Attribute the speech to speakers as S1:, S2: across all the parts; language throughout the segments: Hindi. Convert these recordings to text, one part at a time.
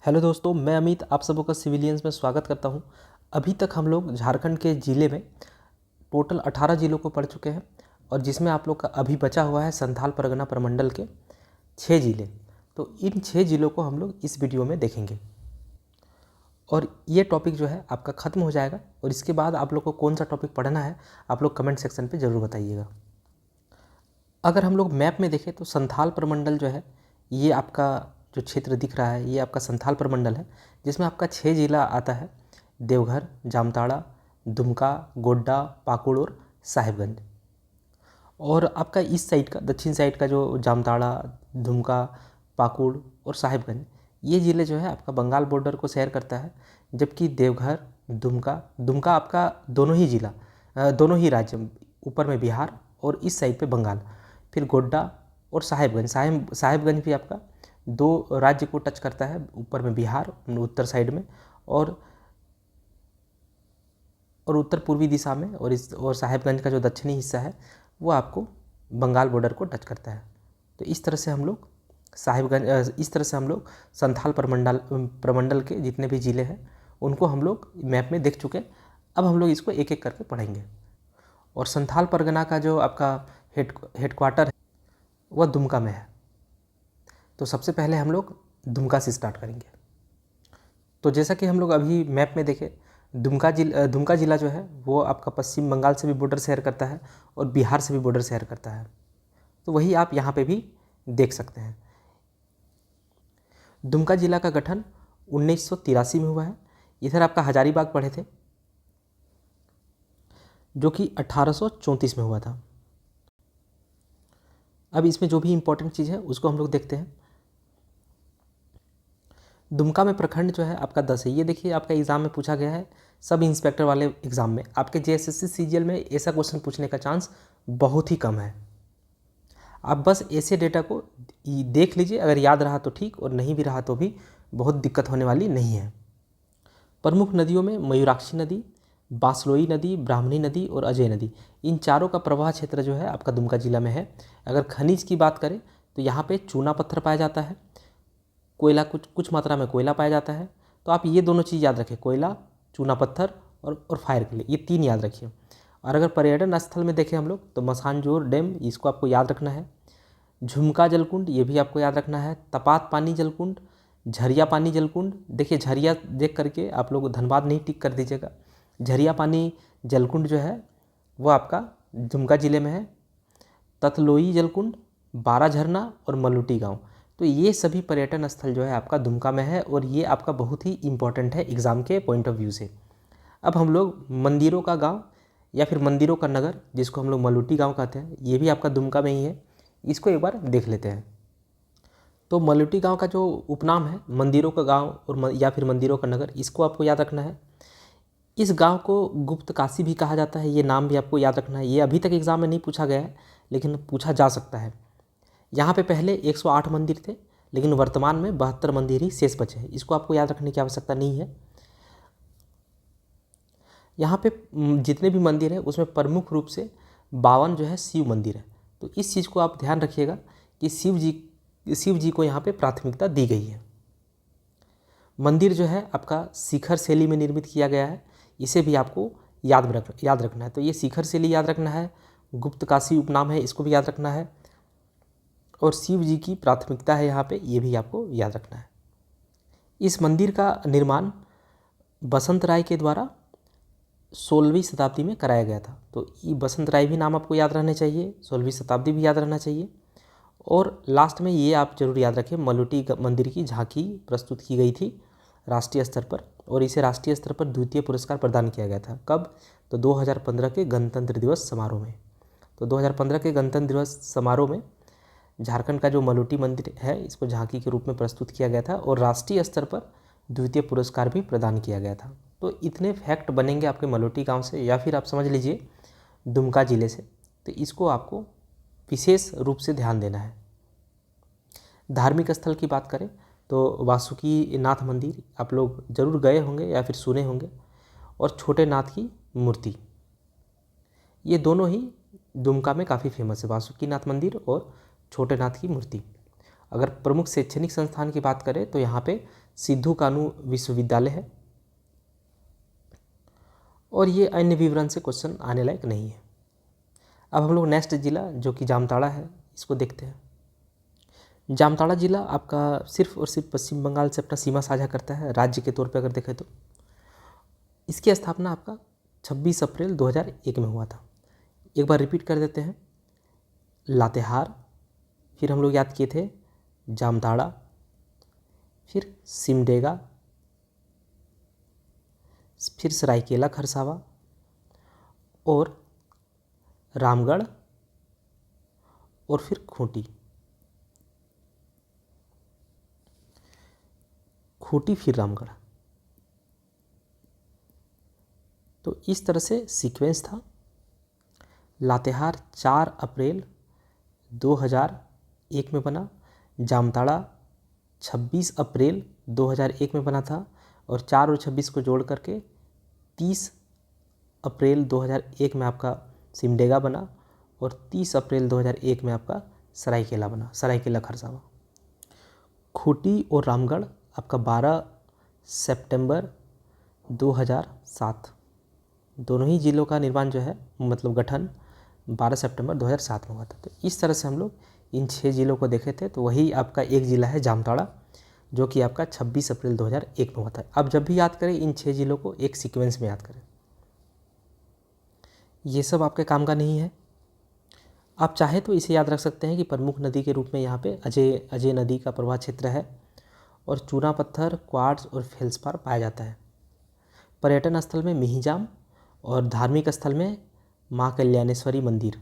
S1: हेलो दोस्तों, मैं अमित आप सबों का सिविलियंस में स्वागत करता हूं। अभी तक हम लोग झारखंड के ज़िले में टोटल 18 ज़िलों को पढ़ चुके हैं और जिसमें आप लोग का अभी बचा हुआ है संथाल परगना प्रमंडल के 6 ज़िले। तो इन 6 ज़िलों को हम लोग इस वीडियो में देखेंगे और ये टॉपिक जो है आपका ख़त्म हो जाएगा। और इसके बाद आप लोग को कौन सा टॉपिक पढ़ना है आप लोग कमेंट सेक्शन पर ज़रूर बताइएगा। अगर हम लोग मैप में देखें तो संथाल प्रमंडल जो है ये आपका जो क्षेत्र दिख रहा है ये आपका संथाल प्रमंडल है, जिसमें आपका 6 जिला आता है: देवघर, जामताड़ा, दुमका, गोड्डा, पाकुड़ और साहिबगंज। और आपका इस साइड का दक्षिण साइड का जो जामताड़ा, दुमका, पाकुड़ और साहिबगंज ये ज़िले जो है आपका बंगाल बॉर्डर को शेयर करता है। जबकि देवघर, दुमका आपका दोनों ही ज़िला दोनों ही राज्य, ऊपर में बिहार और इस साइड पे बंगाल। फिर गोड्डा और साहिबगंज भी आपका 2 राज्य को टच करता है, ऊपर में बिहार उत्तर साइड में और उत्तर पूर्वी दिशा में, और साहिबगंज का जो दक्षिणी हिस्सा है वो आपको बंगाल बॉर्डर को टच करता है। तो इस तरह से हम लोग संथाल प्रमंडल के जितने भी ज़िले हैं उनको हम लोग मैप में देख चुके हैं। अब हम लोग इसको एक एक करके पढ़ेंगे। और संथाल परगना का जो आपका हेडक्वार्टर है वह दुमका में है। तो सबसे पहले हम लोग दुमका से स्टार्ट करेंगे। तो जैसा कि हम लोग अभी मैप में देखें, दुमका ज़िला जो है वो आपका पश्चिम बंगाल से भी बॉर्डर शेयर करता है और बिहार से भी बॉर्डर शेयर करता है। तो वही आप यहाँ पे भी देख सकते हैं। दुमका ज़िला का गठन 1983 में हुआ है। इधर आपका हजारीबाग पढ़े थे जो कि 1834 में हुआ था। अब इसमें जो भी इम्पोर्टेंट चीज़ है उसको हम लोग देखते हैं। दुमका में प्रखंड जो है आपका 10 है। ये देखिए आपका एग्ज़ाम में पूछा गया है, सब इंस्पेक्टर वाले एग्ज़ाम में आपके जेएसएससी सीजीएल में ऐसा क्वेश्चन पूछने का चांस बहुत ही कम है। आप बस ऐसे डेटा को देख लीजिए, अगर याद रहा तो ठीक और नहीं भी रहा तो भी बहुत दिक्कत होने वाली नहीं है। प्रमुख नदियों में मयूराक्षी नदी, बासलोई नदी, ब्राह्मणी नदी और अजय नदी, इन चारों का प्रवाह क्षेत्र जो है आपका दुमका जिला में है। अगर खनिज की बात करें तो यहाँ पे चूना पत्थर पाया जाता है, कोयला कुछ मात्रा में कोयला पाया जाता है। तो आप ये दोनों चीज़ याद रखें, कोयला, चूना पत्थर और फायर के लिए, ये 3 याद रखिए। और अगर पर्यटन स्थल में देखें हम लोग तो मसानजोर डैम, इसको आपको याद रखना है। झुमका जलकुंड, ये भी आपको याद रखना है। तपात पानी जलकुंड, झरिया पानी जलकुंड, देखिए झरिया देख करके आप लोग धनबाद नहीं टिक कर दीजिएगा। झरिया पानी जलकुंड जो है वो आपका दुमका ज़िले में है। ततलोई जलकुंड, बारा झरना और मलुटी गांव, तो ये सभी पर्यटन स्थल जो है आपका दुमका में है और ये आपका बहुत ही इम्पोर्टेंट है एग्ज़ाम के पॉइंट ऑफ व्यू से। अब हम लोग मंदिरों का गांव या फिर मंदिरों का नगर, जिसको हम लोग मलुटी गांव कहते हैं, ये भी आपका दुमका में ही है। इसको एक बार देख लेते हैं। तो मलुटी गांव का जो उपनाम है मंदिरों का गांव और या फिर मंदिरों का नगर, इसको आपको याद रखना है। इस गांव को गुप्त काशी भी कहा जाता है, ये नाम भी आपको याद रखना है। ये अभी तक एग्ज़ाम में नहीं पूछा गया है लेकिन पूछा जा सकता है। यहाँ पे पहले 108 मंदिर थे लेकिन वर्तमान में 72 मंदिर ही शेष बचे हैं। इसको आपको याद रखने की आवश्यकता नहीं है। यहाँ पे जितने भी मंदिर है उसमें प्रमुख रूप से 52 जो है शिव मंदिर है। तो इस चीज़ को आप ध्यान रखिएगा कि शिव जी को यहाँ पे प्राथमिकता दी गई है। मंदिर जो है आपका शिखर शैली में निर्मित किया गया है, इसे भी आपको याद रखना है। तो ये शिखर शैली याद रखना है, गुप्त काशी उपनाम है, इसको भी याद रखना है, और शिव जी की प्राथमिकता है यहाँ पे, ये भी आपको याद रखना है। इस मंदिर का निर्माण बसंत राय के द्वारा 16वीं शताब्दी में कराया गया था। तो ये बसंत राय भी नाम आपको याद रहना चाहिए, 16वीं शताब्दी भी याद रहना चाहिए। और लास्ट में ये आप जरूर याद रखें, मलुटी मंदिर की झांकी प्रस्तुत की गई थी राष्ट्रीय स्तर पर और इसे राष्ट्रीय स्तर पर द्वितीय पुरस्कार प्रदान किया गया था। कब? तो 2015 के गणतंत्र दिवस समारोह में। तो 2015 के गणतंत्र दिवस समारोह में झारखंड का जो मलुटी मंदिर है इसको झांकी के रूप में प्रस्तुत किया गया था और राष्ट्रीय स्तर पर द्वितीय पुरस्कार भी प्रदान किया गया था। तो इतने फैक्ट बनेंगे आपके मलुटी गांव से या फिर आप समझ लीजिए दुमका ज़िले से। तो इसको आपको विशेष रूप से ध्यान देना है। धार्मिक स्थल की बात करें तो वासुकी नाथ मंदिर आप लोग जरूर गए होंगे या फिर सुने होंगे, और छोटे नाथ की मूर्ति, ये दोनों ही दुमका में काफ़ी फेमस है, वासुकी नाथ मंदिर और छोटे नाथ की मूर्ति। अगर प्रमुख शैक्षणिक संस्थान की बात करें तो यहाँ पे सिद्धू कानू विश्वविद्यालय है, और ये अन्य विवरण से क्वेश्चन आने लायक नहीं है। अब हम लोग नेक्स्ट जिला जो कि जामताड़ा है इसको देखते हैं। जामताड़ा जिला आपका सिर्फ और सिर्फ पश्चिम बंगाल से अपना सीमा साझा करता है राज्य के तौर पे अगर देखें तो। इसकी स्थापना आपका 26 अप्रैल 2001 में हुआ था। एक बार रिपीट कर देते हैं, लातेहार, फिर हम लोग याद किए थे जामताड़ा, फिर सिमडेगा, फिर सरायकेला खरसावा और रामगढ़ और फिर खूंटी फिर रामगढ़। तो इस तरह से सीक्वेंस था। लातेहार 4 अप्रैल 2001 में बना, जामताड़ा 26 अप्रैल 2001 में बना था, और 4 और 26 को जोड़ करके 30 अप्रैल 2001 में आपका सिमडेगा बना, और 30 अप्रैल 2001 में आपका सरायकेला बना, सरायकेला खरसावा। खूंटी और रामगढ़ आपका 12 सितंबर 2007, दोनों ही जिलों का निर्माण जो है मतलब गठन 12 सितंबर 2007 में हुआ था। तो इस तरह से हम लोग इन 6 जिलों को देखे थे। तो वही आपका एक जिला है जामताड़ा, जो कि आपका 26 अप्रैल 2001 में हुआ था। अब जब भी याद करें इन 6 जिलों को एक सीक्वेंस में याद करें। ये सब आपके काम का नहीं है। आप चाहे तो इसे याद रख सकते हैं कि प्रमुख नदी के रूप में यहाँ पे अजय नदी का प्रवाह क्षेत्र है, और चूना पत्थर, क्वार्ट्ज और फेल्सपार पाया जाता है। पर्यटन स्थल में मिहिजाम, और धार्मिक स्थल में माँ कल्याणेश्वरी मंदिर।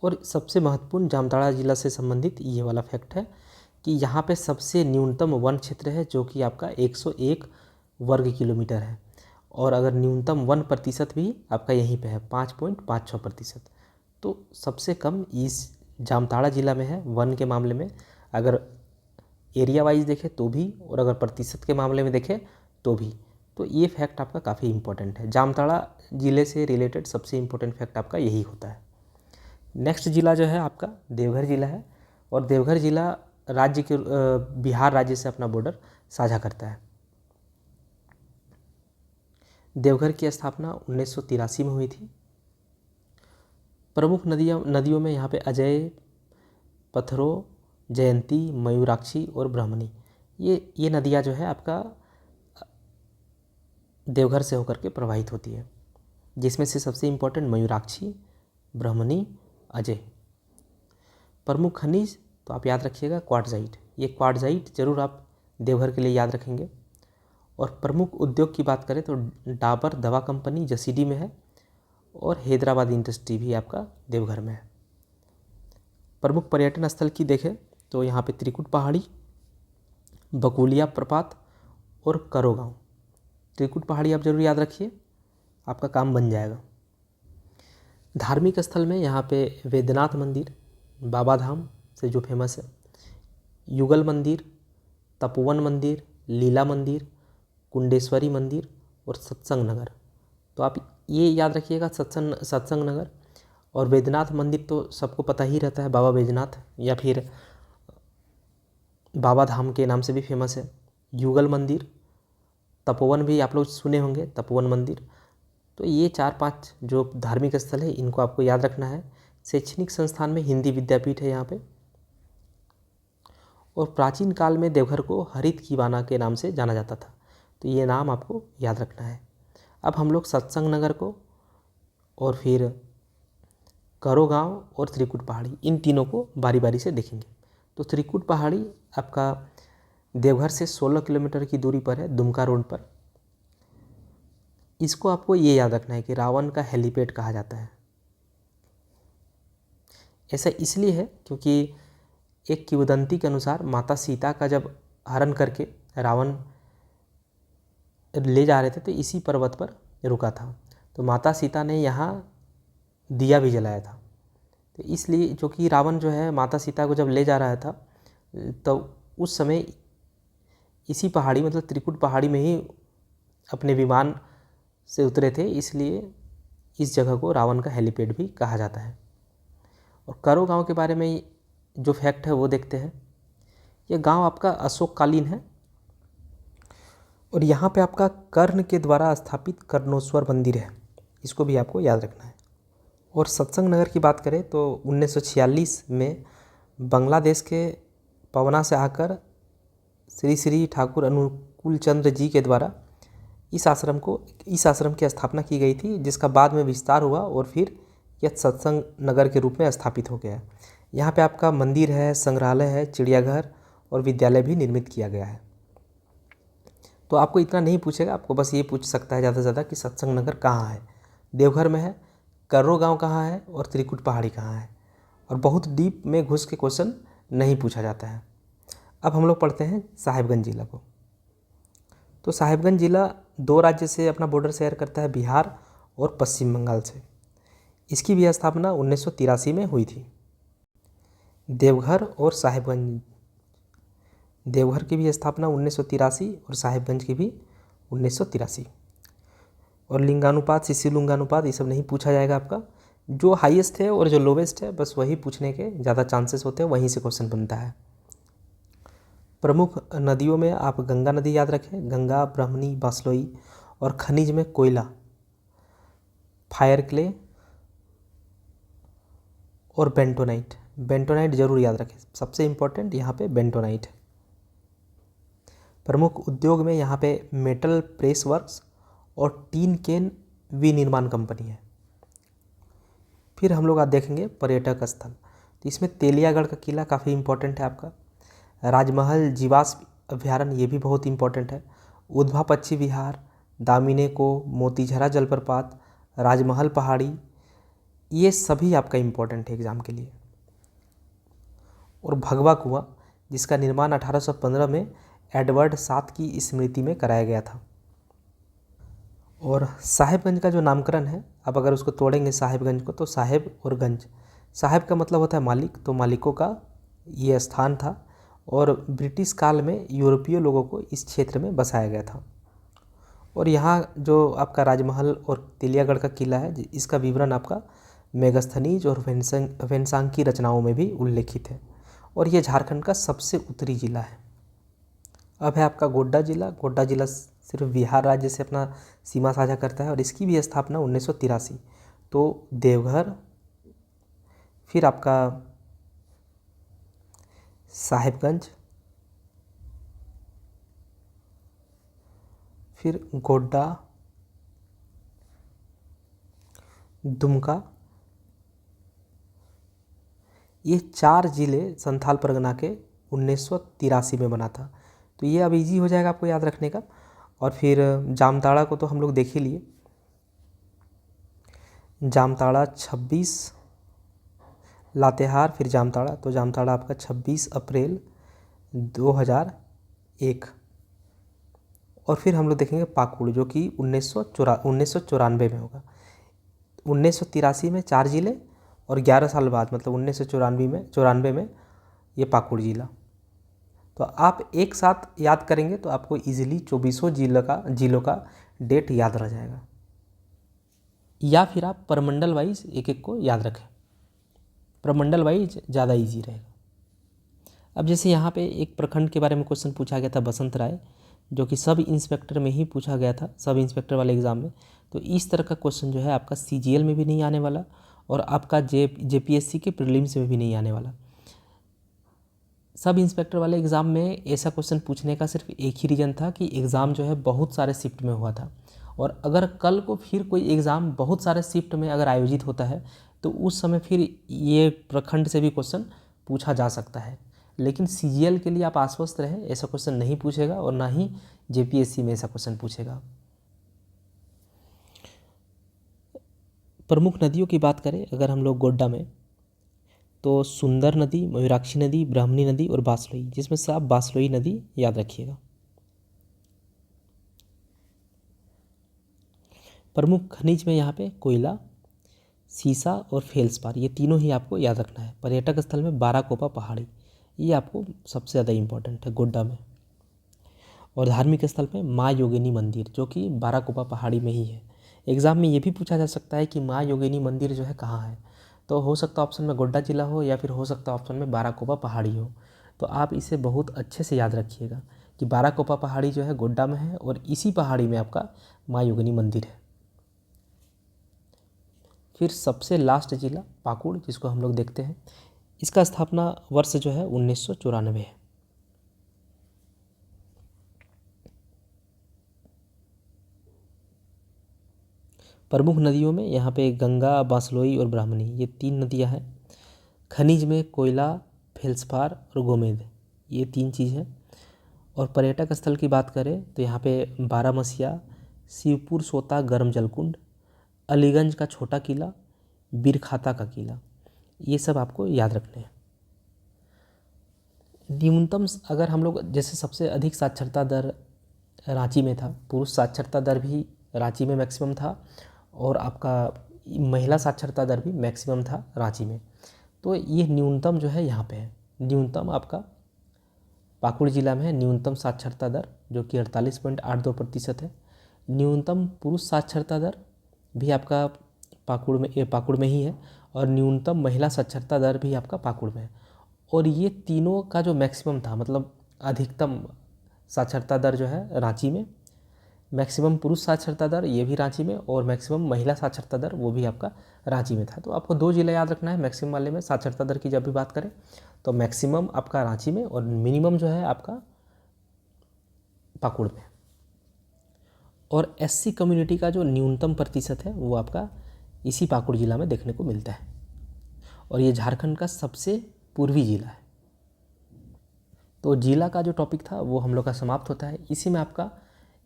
S1: और सबसे महत्वपूर्ण जामताड़ा जिला से संबंधित ये वाला फैक्ट है कि यहाँ पे सबसे न्यूनतम वन क्षेत्र है, जो कि आपका 101 वर्ग किलोमीटर है, और अगर न्यूनतम 1% भी आपका यहीं पे है 5.56%। तो सबसे कम इस जामताड़ा जिला में है वन के मामले में, अगर एरिया वाइज देखें तो भी, और अगर प्रतिशत के मामले में देखें तो भी। तो ये फैक्ट आपका काफ़ी इंपॉर्टेंट है। जामताड़ा जिले से रिलेटेड सबसे इम्पोर्टेंट फैक्ट आपका यही होता है। नेक्स्ट जिला जो है आपका देवघर जिला है, और देवघर जिला राज्य के बिहार राज्य से अपना बॉर्डर साझा करता है। देवघर की स्थापना 1983 में हुई थी। प्रमुख नदियों में यहाँ पे अजय, पथरो, जयंती, मयूराक्षी और ब्रह्मणी, ये नदियाँ जो है आपका देवघर से होकर के प्रवाहित होती है, जिसमें से सबसे इम्पोर्टेंट मयूराक्षी, ब्रह्मणी, अजय। प्रमुख खनिज तो आप याद रखिएगा क्वार्ट्जाइट, ये क्वार्ट्जाइट जरूर आप देवघर के लिए याद रखेंगे। और प्रमुख उद्योग की बात करें तो डाबर दवा कंपनी जसीडी में है, और हैदराबाद इंडस्ट्री भी आपका देवघर में है। प्रमुख पर्यटन स्थल की देखें तो यहाँ पे त्रिकुट पहाड़ी, बकुलिया प्रपात और करो गाँव। त्रिकुट पहाड़ी आप जरूर याद रखिए, आपका काम बन जाएगा। धार्मिक स्थल में यहाँ पे वैद्यनाथ मंदिर, बाबा धाम से जो फेमस है, युगल मंदिर, तपोवन मंदिर, लीला मंदिर, कुंडेश्वरी मंदिर और सत्संग नगर। तो आप ये याद रखिएगा सत्संग नगर। और वैद्यनाथ मंदिर तो सबको पता ही रहता है, बाबा वैद्यनाथ या फिर बाबा धाम के नाम से भी फेमस है। युगल मंदिर, तपोवन भी आप लोग सुने होंगे, तपोवन मंदिर। तो ये 4-5 जो धार्मिक स्थल है इनको आपको याद रखना है। शैक्षणिक संस्थान में हिंदी विद्यापीठ है यहाँ पे। और प्राचीन काल में देवघर को हरित कीवाना के नाम से जाना जाता था, तो ये नाम आपको याद रखना है। अब हम लोग सत्संग नगर को और फिर करो गाँव और त्रिकुट पहाड़ी, इन तीनों को बारी बारी से देखेंगे। तो त्रिकुट पहाड़ी आपका देवघर से 16 किलोमीटर की दूरी पर है, दुमका रोड पर। इसको आपको ये याद रखना है कि रावण का हेलीपैड कहा जाता है। ऐसा इसलिए है क्योंकि एक किंवदंती के अनुसार माता सीता का जब हरण करके रावण ले जा रहे थे तो इसी पर्वत पर रुका था। तो माता सीता ने यहाँ दिया भी जलाया था। तो इसलिए जो कि रावण जो है माता सीता को जब ले जा रहा था तो उस समय इसी पहाड़ी मतलब त्रिकुट पहाड़ी में ही अपने विमान से उतरे थे, इसलिए इस जगह को रावण का हेलीपैड भी कहा जाता है। और करो गांव के बारे में जो फैक्ट है वो देखते हैं। ये गांव आपका अशोककालीन है और यहाँ पे आपका कर्ण के द्वारा स्थापित कर्णेश्वर मंदिर है, इसको भी आपको याद रखना है। और सत्संग नगर की बात करें तो 1946 में बांग्लादेश के पवना से आकर श्री श्री ठाकुर अनुकूल चंद्र जी के द्वारा इस आश्रम की स्थापना की गई थी, जिसका बाद में विस्तार हुआ और फिर यह सत्संग नगर के रूप में स्थापित हो गया। यहाँ पे आपका मंदिर है, संग्रहालय है, चिड़ियाघर और विद्यालय भी निर्मित किया गया है। तो आपको इतना नहीं पूछेगा, आपको बस ये पूछ सकता है ज़्यादा से ज़्यादा कि सत्संग नगर कहाँ है। देवघर में है, कर्रो गांव कहाँ है और त्रिकुट पहाड़ी कहाँ है। और बहुत डीप में घुस के क्वेश्चन नहीं पूछा जाता है। अब हम लोग पढ़ते हैं साहिबगंज जिला को। तो साहिबगंज जिला 2 राज्य से अपना बॉर्डर शेयर करता है, बिहार और पश्चिम बंगाल से। इसकी भी स्थापना 1983 में हुई थी। देवघर और साहिबगंज, देवघर की भी स्थापना 1983 और साहिबगंज की भी 1983। और लिंगानुपात, शिशु-लिंगानुपात ये सब नहीं पूछा जाएगा आपका। जो हाईएस्ट है और जो लोवेस्ट है बस वही पूछने के ज़्यादा चांसेस होते हैं, वहीं से क्वेश्चन बनता है। प्रमुख नदियों में आप गंगा नदी याद रखें, गंगा, ब्राह्मणी, बासलोई। और खनिज में कोयला, फायर क्ले और बेंटोनाइट। बेंटोनाइट जरूर याद रखें, सबसे इम्पोर्टेंट यहाँ पे बेंटोनाइट है। प्रमुख उद्योग में यहाँ पे मेटल प्रेस वर्क्स और टीन केन विनिर्माण कंपनी है। फिर हम लोग आज देखेंगे पर्यटक स्थल। तो इसमें तेलियागढ़ का किला काफ़ी इम्पोर्टेंट है आपका। राजमहल जीवाश्म अभ्यारण्य ये भी बहुत इम्पोर्टेंट है। उद्भा पक्षी विहार, दामिने को, मोतीझरा जलप्रपात, राजमहल पहाड़ी, ये सभी आपका इम्पोर्टेंट है एग्ज़ाम के लिए। और भगवा कुआं, जिसका निर्माण 1815 में एडवर्ड सात की स्मृति में कराया गया था। और साहिबगंज का जो नामकरण है, अब अगर उसको तोड़ेंगे साहिबगंज को तो साहेब और गंज, साहेब का मतलब होता है मालिक, तो मालिकों का ये स्थान था। और ब्रिटिश काल में यूरोपीय लोगों को इस क्षेत्र में बसाया गया था। और यहाँ जो आपका राजमहल और तेलियागढ़ का किला है, इसका विवरण आपका मेगस्थनीज और वेन्सांग की रचनाओं में भी उल्लेखित है। और ये झारखंड का सबसे उत्तरी जिला है। अब है आपका गोड्डा जिला। गोड्डा जिला सिर्फ बिहार राज्य से अपना सीमा साझा करता है और इसकी भी स्थापना 1983। तो देवघर, फिर आपका साहिबगंज, फिर गोड्डा, दुमका, ये 4 जिले संथाल परगना के 1983 में बना था। तो ये अब इजी हो जाएगा आपको याद रखने का। और फिर जामताड़ा को तो हम लोग देख ही लिए। जामताड़ा 26, लातेहार, फिर जामताड़ा। तो जामताड़ा आपका 26 अप्रैल 2001। और फिर हम लोग देखेंगे पाकुड़, जो कि 1994 में होगा। 1983 में 4 जिले और 11 साल बाद मतलब 1994 में ये पाकुड़ जिला। तो आप एक साथ याद करेंगे तो आपको इजीली 24 जिलों का डेट याद रह जाएगा। या फिर आप प्रमंडल वाइज एक एक को याद रखें, प्रमंडल वाइज ज़्यादा इजी रहेगा। अब जैसे यहाँ पे एक प्रखंड के बारे में क्वेश्चन पूछा गया था, बसंत राय, जो कि सब इंस्पेक्टर में ही पूछा गया था, सब इंस्पेक्टर वाले एग्ज़ाम में। तो इस तरह का क्वेश्चन जो है आपका CGL में भी नहीं आने वाला और आपका JPSC के प्रीलिम्स में भी नहीं आने वाला। सब इंस्पेक्टर वाले एग्ज़ाम में ऐसा क्वेश्चन पूछने का सिर्फ एक ही रीज़न था कि एग्ज़ाम जो है बहुत सारे शिफ्ट में हुआ था। और अगर कल को फिर कोई एग्ज़ाम बहुत सारे शिफ्ट में अगर आयोजित होता है तो उस समय फिर ये प्रखंड से भी क्वेश्चन पूछा जा सकता है। लेकिन CGL के लिए आप आश्वस्त रहें, ऐसा क्वेश्चन नहीं पूछेगा और ना ही JPSC में ऐसा क्वेश्चन पूछेगा। प्रमुख नदियों की बात करें अगर हम लोग गोड्डा में, तो सुंदर नदी, मयूराक्षी नदी, ब्राह्मणी नदी और बासलोई, जिसमें से आप बासलोई नदी याद रखिएगा। प्रमुख खनिज में यहाँ पे कोयला, सीसा और फेल्सपार, ये तीनों ही आपको याद रखना है। पर्यटक स्थल में बाराकोपा पहाड़ी, ये आपको सबसे ज़्यादा इम्पोर्टेंट है गोड्डा में। और धार्मिक स्थल पे माँ योगिनी मंदिर, जो कि बाराकोपा पहाड़ी में ही है। एग्ज़ाम में ये भी पूछा जा सकता है कि माँ योगिनी मंदिर जो है कहाँ है। तो हो सकता है ऑप्शन में गोड्डा जिला हो या फिर हो सकता है ऑप्शन में बाराकोपा पहाड़ी हो। तो आप इसे बहुत अच्छे से याद रखिएगा कि बाराकोपा पहाड़ी जो है गोड्डा में है और इसी पहाड़ी में आपका माँ योगिनी मंदिर है। फिर सबसे लास्ट जिला पाकुड़, जिसको हम लोग देखते हैं, इसका स्थापना वर्ष जो है 1994 है। प्रमुख नदियों में यहाँ पे गंगा, बांसलोई और ब्राह्मणी, ये 3 नदियाँ हैं। खनिज में कोयला, फेल्सपार और गोमेद, ये 3 चीज़ हैं। और पर्यटक स्थल की बात करें तो यहाँ पे बारामसिया, शिवपुर सोता गर्म जलकुंड, अलीगंज का छोटा किला, बिरखाता का किला, ये सब आपको याद रखने हैं। न्यूनतम अगर हम लोग जैसे सबसे अधिक साक्षरता दर रांची में था, पुरुष साक्षरता दर भी रांची में मैक्सिमम था और आपका महिला साक्षरता दर भी मैक्सिमम था रांची में। तो ये न्यूनतम जो है यहाँ पे है। न्यूनतम आपका पाकुड़ जिला में है न्यूनतम साक्षरता दर जो कि 48.82% है। न्यूनतम पुरुष साक्षरता दर भी आपका पाकुड़ में ही है और न्यूनतम महिला साक्षरता दर भी आपका पाकुड़ में है। और ये तीनों का जो मैक्सिमम था, मतलब अधिकतम साक्षरता दर जो है रांची में, मैक्सिमम पुरुष साक्षरता दर ये भी रांची में और मैक्सिमम महिला साक्षरता दर वो भी आपका रांची में था। तो आपको 2 जिला याद रखना है मैक्सिमम वाले में साक्षरता दर की जब भी बात करें तो मैक्सिमम आपका रांची में और मिनिमम जो है आपका पाकुड़ में। और एससी कम्युनिटी का जो न्यूनतम प्रतिशत है वो आपका इसी पाकुड़ जिला में देखने को मिलता है और ये झारखंड का सबसे पूर्वी जिला है। तो जिला का जो टॉपिक था वो हम लोग का समाप्त होता है। इसी में आपका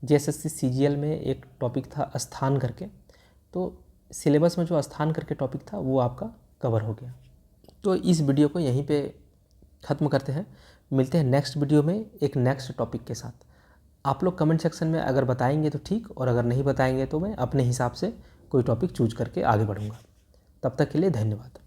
S1: जेएसएससी सीजीएल में एक टॉपिक था स्थान करके, तो सिलेबस में जो स्थान करके टॉपिक था वो आपका कवर हो गया। तो इस वीडियो को यहीं पे ख़त्म करते हैं, मिलते हैं नेक्स्ट वीडियो में एक नेक्स्ट टॉपिक के साथ। आप लोग कमेंट सेक्शन में अगर बताएंगे तो ठीक, और अगर नहीं बताएंगे तो मैं अपने हिसाब से कोई टॉपिक चूज करके आगे बढ़ूँगा। तब तक के लिए धन्यवाद।